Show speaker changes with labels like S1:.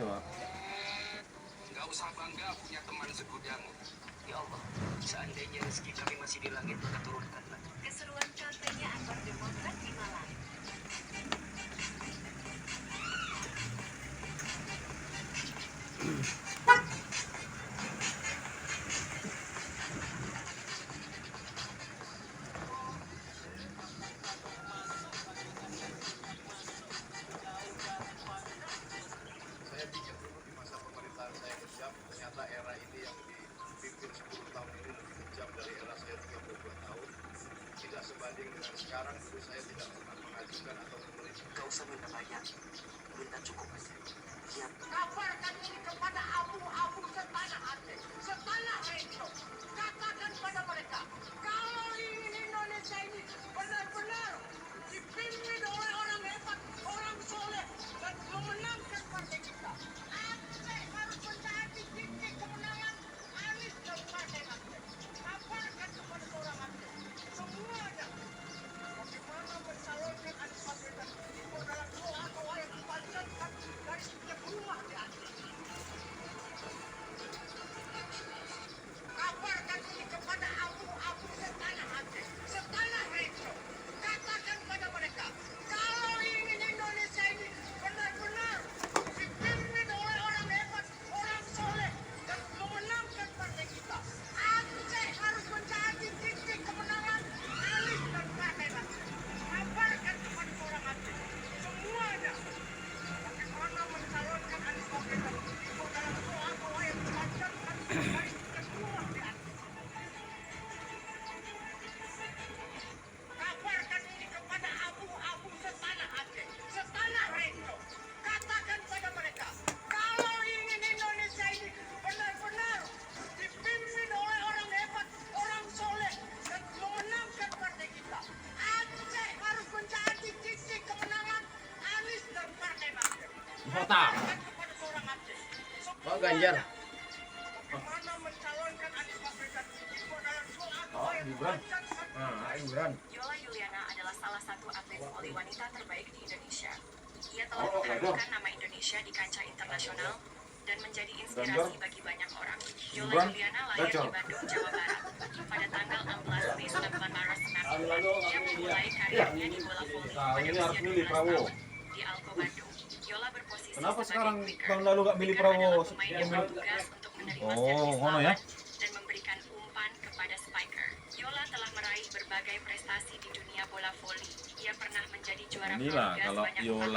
S1: coba.
S2: Nggak usah bangga punya teman segudang. Ya Allah, seandainya rezeki kami masih di langit, maka turunkanlah.
S3: Keseruan kampanye antar Demokrat di Malang.
S4: Saya pikir dulu di masa pemerintahan saya kejam, ternyata era ini yang dipimpin 10 tahun ini lebih kejam dari era saya 32 tahun. Tidak sebanding dengan sekarang, dulu saya tidak pernah mengajukan atau memerintah.
S2: Gak usah minta banyak, minta cukup aja. Ya,
S5: Kabarkan ini kepada abu-abu setanah Aceh, setanah Retno. Katakan pada mereka, kalau ingin Indonesia ini benar-benar dipimpin oleh orang hebat, orang soleh, dan memenangkan partai kita, Aceh harus menjadi titik kemenangan Anies dan partai Aceh. Kabarkan kepada orang Aceh, semuanya, bagaimana mencalonkan Anies Baswedan itu adalah doa-doa yang dipanjatkan dari setiap rumah di Aceh. Kabarkan ini kepada abu-abu setanah Aceh, setanah Retno. Katakan pada mereka, kalau ingin Indonesia ini benar-benar dipimpin oleh orang hebat, orang soleh, dan memenangkan partai kita, Aceh harus menjadi titik kemenangan Anies dan partai Aceh. Kabarkan kepada orang Aceh, semuanya, bagaimana mencalonkan Anies Baswedan itu adalah doa-doa yang dipanjatkan dari setiap rumah di Aceh. Kabarkan ini kepada abu-abu setanah Aceh, setanah Retno. Katakan pada mereka, kalau ingin Indonesia ini benar-benar dipimpin oleh orang hebat, orang soleh, dan memenangkan partai kita, Aceh harus menjadi titik kemenangan Anies dan partai Nasdem. Kabarkan kepada seorang Aceh,
S1: Oh, Ganjar.
S5: bagaimana mencalonkan Anies Baswedan itu adalah doa-doa yang
S1: Gibran.
S5: dipanjatkan
S1: Nah, Gibran.
S3: Yola Yuliana adalah salah satu atlet voli wanita terbaik di Indonesia. Ia telah
S1: Oh,
S3: mengharumkan nama Indonesia di kancah internasional dan menjadi inspirasi
S1: Ganjar.
S3: bagi banyak orang. Yola
S1: Gibran.
S3: Yuliana lahir di
S1: Ganjar.
S3: Bandung, Jawa Barat pada tanggal 16 Mei 1994.
S1: Lalu,
S3: Ia memulai karirnya di bola voli
S1: Nah,
S3: pada
S1: ini
S3: usia
S1: harus
S3: 12
S1: milih Prabowo.
S3: tahun di Alko Bandung. Yola berposisi
S1: Kenapa
S3: sebagai
S1: sekarang
S3: quicker.
S1: tahun lalu gak milih
S3: Quicker
S1: Prabowo?
S3: adalah pemain yang bertugas untuk menerima
S1: Oh,
S3: servis
S1: ngono ya?
S3: lawan dan memberikan umpan kepada spiker. Yola telah meraih berbagai prestasi di dunia bola voli. Ia pernah menjadi juara
S1: Inilah
S3: Proliga
S1: kalau
S3: sebanyak 4
S1: Yola
S3: kali